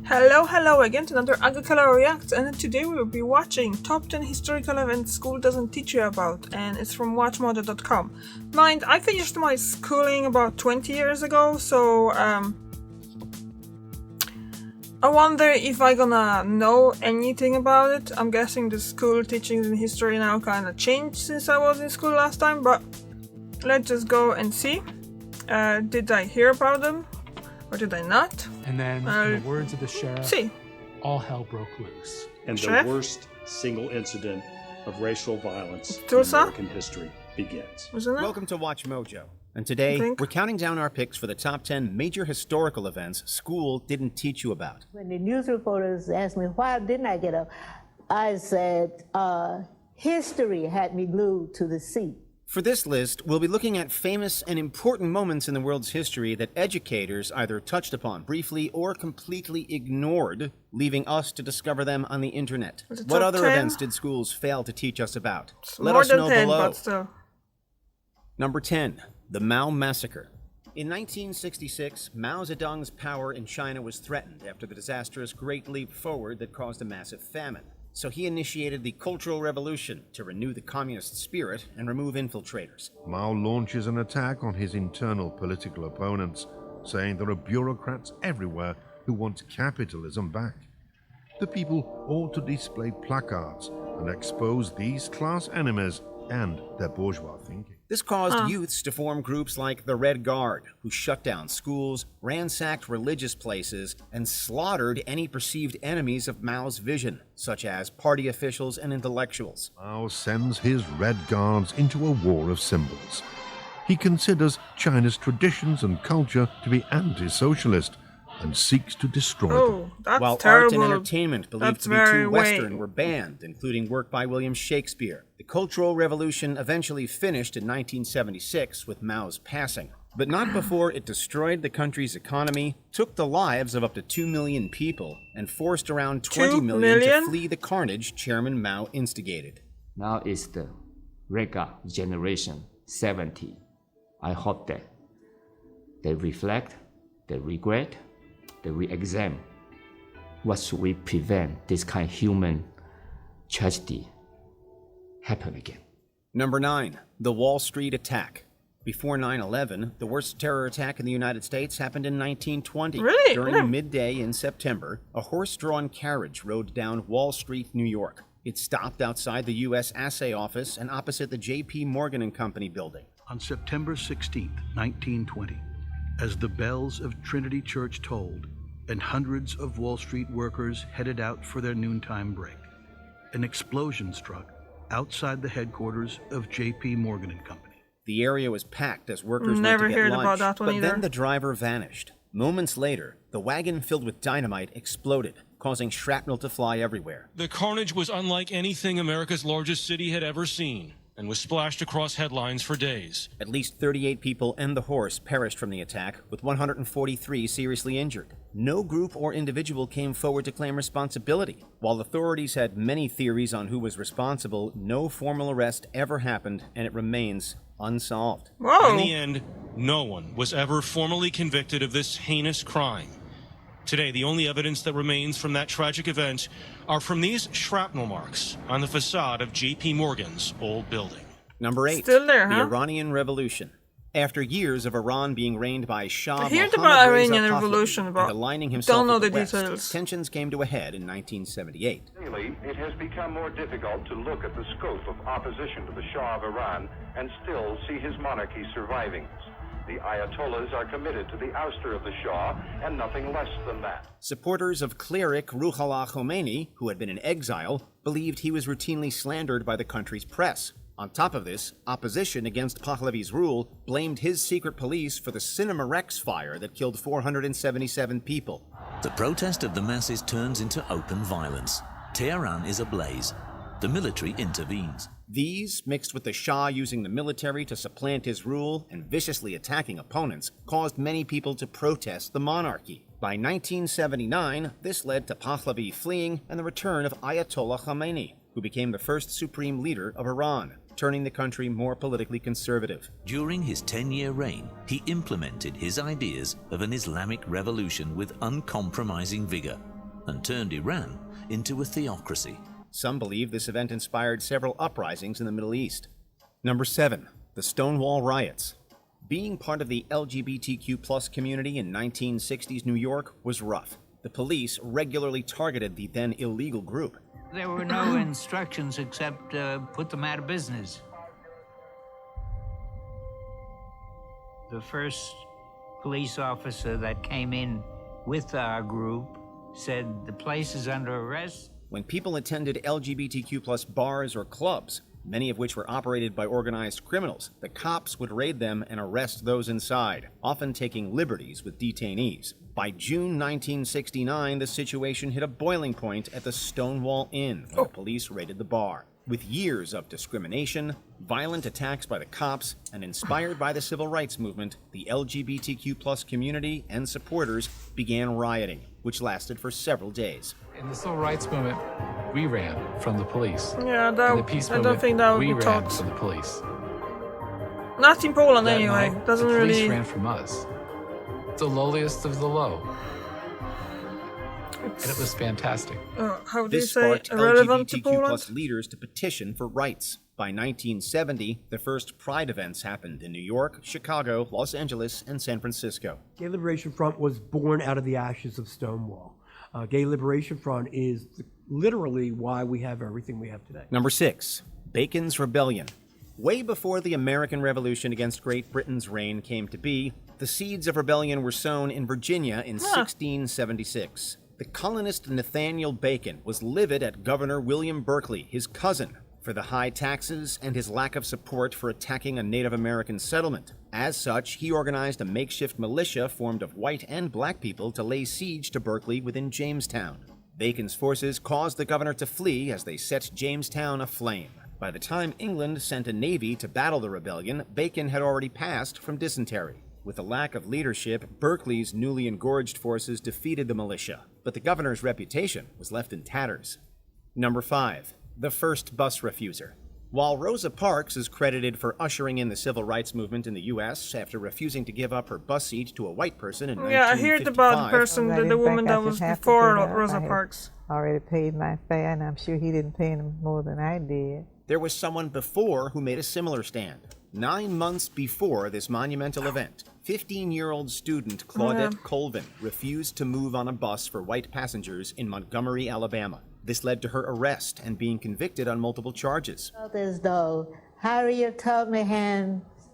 Hello again to another Agakala React, and today we will be watching Top 10 Historical Events School Doesn't Teach You About, and it's from watchmojo.com. Mind, I finished my schooling about 20 years ago, so I wonder if I gonna know anything about it. I'm guessing the school teachings in history now kinda changed since I was in school last time, but let's just go and see. Did I hear about them? Or did I not? And then, in the words of the sheriff, see. All hell broke loose. And Sheriff? the worst single incident of racial violence in Tulsa? American history begins. Wasn't it? Welcome to Watch Mojo. And today, think. we're counting down our picks for the top 10 major historical events school didn't teach you about. When the news reporters asked me why didn't I get up, I said, history had me glued to the seat. For this list, we'll be looking at famous and important moments in the world's history that educators either touched upon briefly or completely ignored, leaving us to discover them on the internet. Was it What top other 10? events did schools fail to teach us about? It's Let more us than know 10, below. but still. Number 10, the Mao Massacre. In 1966, Mao Zedong's power in China was threatened after the disastrous Great Leap Forward that caused a massive famine. So he initiated the Cultural Revolution to renew the communist spirit and remove infiltrators. Mao launches an attack on his internal political opponents, saying there are bureaucrats everywhere who want capitalism back. The people ought to display placards and expose these class enemies and their bourgeois thinking. This caused youths to form groups like the Red Guard, who shut down schools, ransacked religious places, and slaughtered any perceived enemies of Mao's vision, such as party officials and intellectuals. Mao sends his Red Guards into a war of symbols. He considers China's traditions and culture to be anti-socialist and seeks to destroy them. Oh, that's While terrible. art and entertainment believed That's to be very too Western vague. were banned, including work by William Shakespeare. The Cultural Revolution eventually finished in 1976 with Mao's passing, but not before it destroyed the country's economy, took the lives of up to 2 million people, and forced around 20 2 million million? to flee the carnage Chairman Mao instigated. Now is the Rega generation 70. I hope that they reflect, they regret, they re-examine what should we prevent this kind of human tragedy happen again. Number 9, the Wall Street attack. Before 9/11, the worst terror attack in the United States happened in 1920. Really? During Yeah. midday in September, a horse-drawn carriage rode down Wall Street, New York. It stopped outside the U.S. Assay Office and opposite the J.P. Morgan and Company building. On September 16, 1920, as the bells of Trinity Church tolled and hundreds of Wall Street workers headed out for their noontime break, an explosion struck outside the headquarters of J.P. Morgan and Company. The area was packed as workers Never went to get heard lunch, about that one but either. then the driver vanished. Moments later, the wagon filled with dynamite exploded, causing shrapnel to fly everywhere. The carnage was unlike anything America's largest city had ever seen, and was splashed across headlines for days. At least 38 people and the horse perished from the attack, with 143 seriously injured. No group or individual came forward to claim responsibility. While authorities had many theories on who was responsible, no formal arrest ever happened, and it remains unsolved. Whoa. In the end, no one was ever formally convicted of this heinous crime. Today, the only evidence that remains from that tragic event are from these shrapnel marks on the facade of J.P. Morgan's old building. Number 8, Still there, the huh? Iranian Revolution. After years of Iran being reigned by Shah I heard Mohammad about Reza Iranian Pahlavi Revolution, but and aligning himself don't know with the West, details. tensions came to a head in 1978. Daily, it has become more difficult to look at the scope of opposition to the Shah of Iran and still see his monarchy surviving. The Ayatollahs are committed to the ouster of the Shah and nothing less than that. Supporters of cleric Ruhollah Khomeini, who had been in exile, believed he was routinely slandered by the country's press. On top of this, opposition against Pahlavi's rule blamed his secret police for the Cinema Rex fire that killed 477 people. The protest of the masses turns into open violence. Tehran is ablaze. The military intervenes. These, mixed with the Shah using the military to supplant his rule and viciously attacking opponents, caused many people to protest the monarchy. By 1979, this led to Pahlavi fleeing and the return of Ayatollah Khomeini, who became the first supreme leader of Iran, turning the country more politically conservative. During his 10-year reign, he implemented his ideas of an Islamic revolution with uncompromising vigor. and turned Iran into a theocracy. Some believe this event inspired several uprisings in the Middle East. Number 7. The Stonewall Riots. Being part of the LGBTQ+ community in 1960s New York was rough. The police regularly targeted the then illegal group. There were no instructions except put them out of business. The first police officer that came in with our group said the place is under arrest. When people attended LGBTQ+ bars or clubs, many of which were operated by organized criminals, the cops would raid them and arrest those inside, often taking liberties with detainees. By June 1969, the situation hit a boiling point at the Stonewall Inn when the police raided the bar. With years of discrimination, violent attacks by the cops, and inspired by the civil rights movement, the LGBTQ+ community and supporters began rioting, which lasted for several days. In the civil rights movement, we ran from the police. Yeah, In the peace I don't movement, think that would we be ran taught. from the police. Not in Poland That anyway. night, Doesn't the police really. ran from us. The lowliest of the low. And it was fantastic. How do you This say sparked irrelevant to LGBTQ+ Poland? leaders to petition for rights. By 1970, the first Pride events happened in New York, Chicago, Los Angeles, and San Francisco. Gay Liberation Front was born out of the ashes of Stonewall. Gay Liberation Front is literally why we have everything we have today. Number 6. Bacon's Rebellion. Way before the American Revolution against Great Britain's reign came to be, the seeds of rebellion were sown in Virginia in 1676. The colonist Nathaniel Bacon was livid at Governor William Berkeley, his cousin, for the high taxes and his lack of support for attacking a Native American settlement. As such, he organized a makeshift militia formed of white and black people to lay siege to Berkeley within Jamestown. Bacon's forces caused the governor to flee as they set Jamestown aflame. By the time England sent a navy to battle the rebellion, Bacon had already passed from dysentery. With a lack of leadership, Berkeley's newly engorged forces defeated the militia, but the governor's reputation was left in tatters. Number 5. The First Bus Refuser. While Rosa Parks is credited for ushering in the civil rights movement in the U.S. after refusing to give up her bus seat to a white person in 1955... Yeah, I heard about the person, the woman that was before Rosa Parks. Already paid my fare, and I'm sure he didn't pay him more than I did. There was someone before who made a similar stand. 9 months before this monumental event, 15-year-old student Claudette Colvin refused to move on a bus for white passengers in Montgomery, Alabama. This led to her arrest and being convicted on multiple charges. I felt as though Harriet Tubman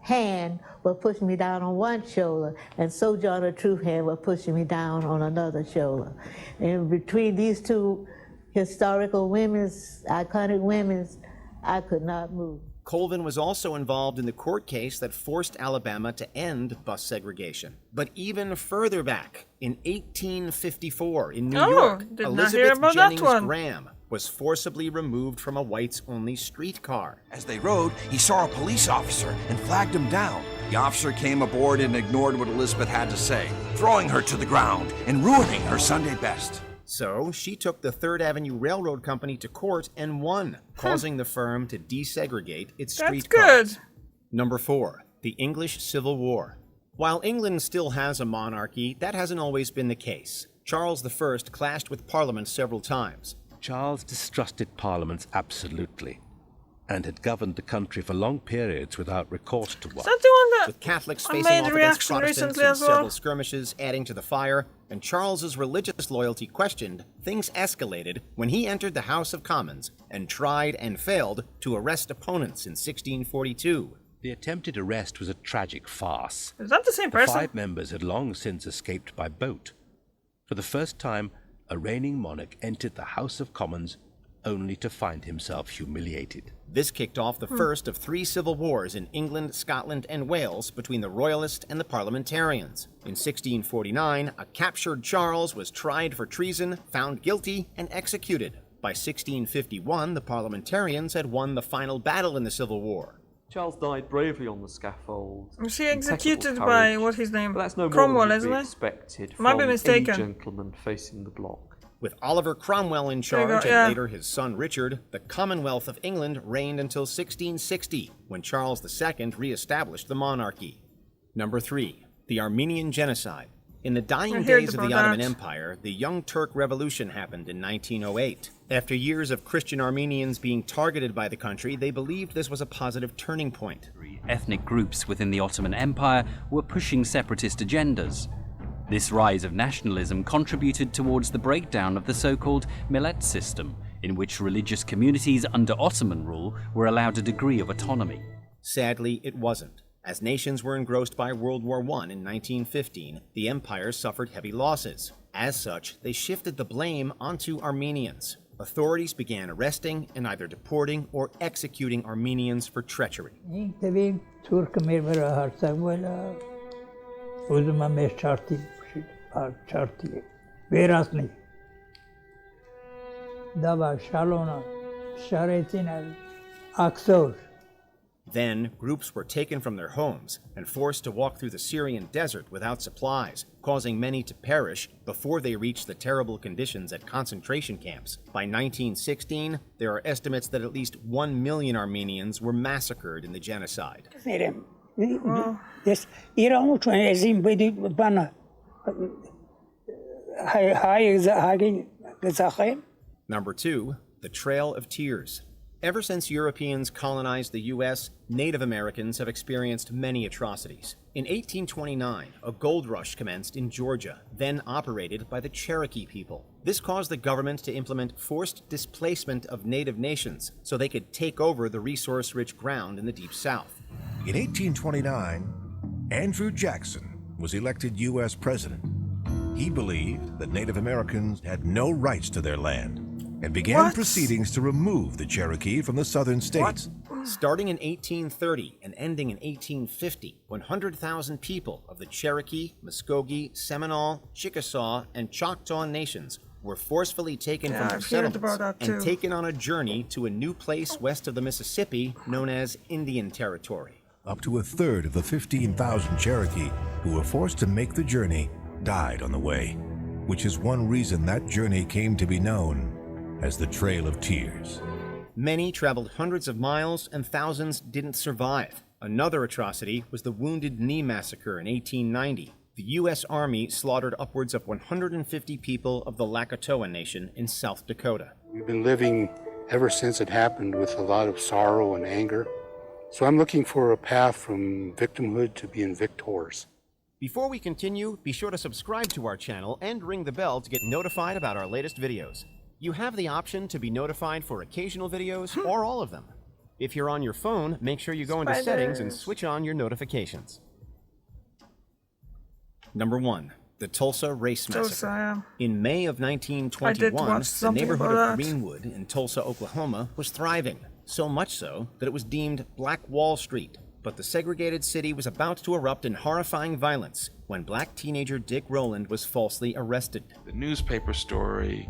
hand was pushing me down on one shoulder, and Sojourner Truth hand was pushing me down on another shoulder. And between these two historical women's, iconic women's, I could not move. Colvin was also involved in the court case that forced Alabama to end bus segregation. But even further back, in 1854 in New York, Elizabeth Jennings Graham was forcibly removed from a whites-only streetcar. As they rode, he saw a police officer and flagged him down. The officer came aboard and ignored what Elizabeth had to say, throwing her to the ground and ruining her Sunday best. So she took the Third Avenue Railroad Company to court and won, causing the firm to desegregate its streetcars. That's good. Number 4. The English Civil War. While England still has a monarchy, that hasn't always been the case. Charles I clashed with Parliament several times. Charles distrusted parliaments absolutely, and had governed the country for long periods without recourse to one. Is that the one that with Catholics made facing off against reaction Protestants recently in as well? several skirmishes, adding to the fire, and Charles's religious loyalty questioned, things escalated when he entered the House of Commons and tried and failed to arrest opponents in 1642. The attempted arrest was a tragic farce. Is that the same person? 5 members had long since escaped by boat. For the first time, a reigning monarch entered the House of Commons only to find himself humiliated. This kicked off the first of 3 civil wars in England, Scotland, and Wales between the Royalists and the Parliamentarians. In 1649, a captured Charles was tried for treason, found guilty, and executed. By 1651, the Parliamentarians had won the final battle in the Civil War. Charles died bravely on the scaffold. Was he executed by, what's his name? But that's no Cromwell, more than isn't would be it? expected Might from be mistaken. any gentleman facing the block. With Oliver Cromwell in There you charge go, and yeah. later his son Richard, the Commonwealth of England reigned until 1660, when Charles II re-established the monarchy. Number 3. The Armenian Genocide. In the dying days of the Ottoman Empire, the Young Turk Revolution happened in 1908. After years of Christian Armenians being targeted by the country, they believed this was a positive turning point. Ethnic groups within the Ottoman Empire were pushing separatist agendas. This rise of nationalism contributed towards the breakdown of the so-called millet system, in which religious communities under Ottoman rule were allowed a degree of autonomy. Sadly, it wasn't. As nations were engrossed by World War I in 1915, the empire suffered heavy losses. As such, they shifted the blame onto Armenians. Authorities began arresting and either deporting or executing Armenians for treachery. Then, groups were taken from their homes and forced to walk through the Syrian desert without supplies, causing many to perish before they reached the terrible conditions at concentration camps. By 1916, there are estimates that at least 1 million Armenians were massacred in the genocide. Number 2, the Trail of Tears. Ever since Europeans colonized the U.S., Native Americans have experienced many atrocities. In 1829, a gold rush commenced in Georgia, then operated by the Cherokee people. This caused the government to implement forced displacement of native nations so they could take over the resource-rich ground in the Deep South. In 1829, Andrew Jackson was elected U.S. president. He believed that Native Americans had no rights to their land and began proceedings to remove the Cherokee from the southern states. Starting in 1830 and ending in 1850, 100,000 people of the Cherokee, Muskogee, Seminole, Chickasaw, and Choctaw nations were forcefully taken from their settlements and taken on a journey to a new place west of the Mississippi known as Indian Territory. Up to a third of the 15,000 Cherokee who were forced to make the journey died on the way, which is one reason that journey came to be known as the Trail of Tears. Many traveled hundreds of miles and thousands didn't survive. Another atrocity was the Wounded Knee Massacre in 1890. The U.S. Army slaughtered upwards of 150 people of the Lakota Nation in South Dakota. We've been living ever since it happened with a lot of sorrow and anger. So I'm looking for a path from victimhood to being victors. Before we continue, be sure to subscribe to our channel and ring the bell to get notified about our latest videos. You have the option to be notified for occasional videos or all of them. If you're on your phone, make sure you go into settings and switch on your notifications. Number 1. The Tulsa Race Massacre. In May of 1921, the neighborhood of Greenwood in Tulsa, Oklahoma was thriving, so much so that it was deemed Black Wall Street. But the segregated city was about to erupt in horrifying violence when black teenager Dick Rowland was falsely arrested. The newspaper story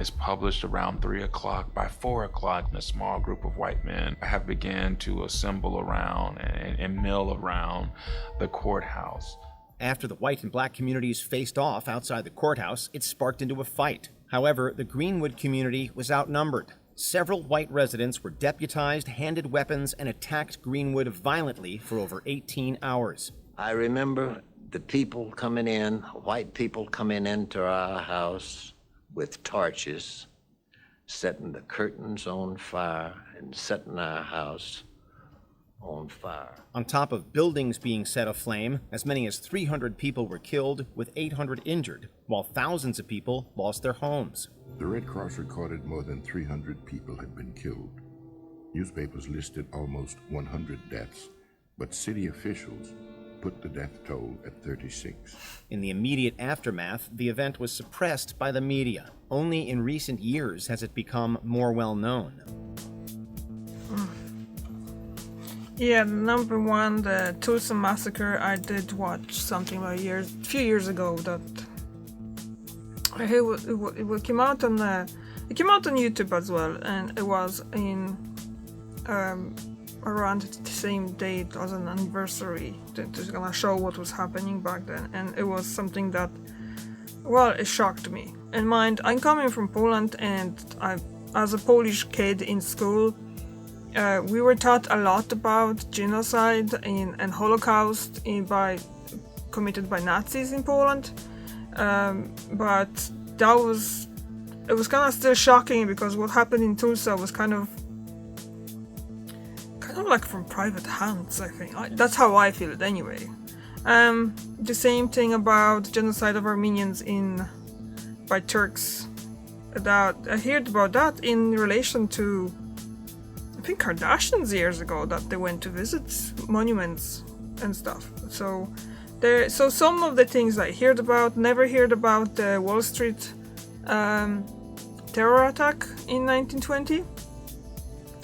is published around 3 o'clock. By 4 o'clock, a small group of white men have begun to assemble around and mill around the courthouse. After the white and black communities faced off outside the courthouse, it sparked into a fight. However, the Greenwood community was outnumbered. Several white residents were deputized, handed weapons, and attacked Greenwood violently for over 18 hours. I remember the people coming in, white people coming into our house with torches, setting the curtains on fire and setting our house on fire. On top of buildings being set aflame, as many as 300 people were killed, with 800 injured, while thousands of people lost their homes. The Red Cross recorded more than 300 people had been killed. Newspapers listed almost 100 deaths, but city officials put the death toll at 36. In the immediate aftermath, the event was suppressed by the media. Only in recent years has it become more well known. Yeah, number 1, the Tulsa Massacre. I did watch something about a few years ago that it came out on YouTube as well, and it was in around the same date as an anniversary to kind of show what was happening back then, and it was something that, well, it shocked me. And mind, I'm coming from Poland, and as a Polish kid in school, we were taught a lot about genocide and Holocaust by committed by Nazis in Poland. But it was kind of still shocking because what happened in Tulsa was kind of like from private hands, I think. That's how I feel it anyway. The same thing about genocide of Armenians by Turks. That I heard about that in relation to, I think, Kardashians years ago, that they went to visit monuments and stuff. So some of the things I heard about, never heard about the Wall Street terror attack in 1920.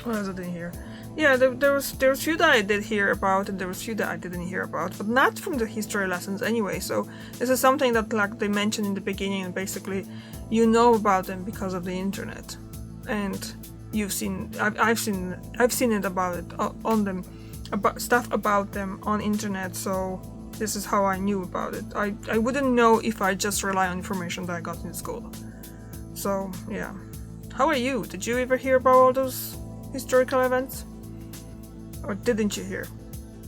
What else I didn't hear? Yeah, there was few that I did hear about, and there was few that I didn't hear about, but not from the history lessons anyway. So this is something that, like they mentioned in the beginning, and basically you know about them because of the internet, and I've seen it about it on them, about stuff about them on internet. So this is how I knew about it. I wouldn't know if I just rely on information that I got in school. So yeah, how are you? Did you ever hear about all those historical events? Or didn't you hear?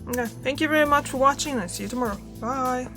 Okay, thank you very much for watching, and I'll see you tomorrow. Bye!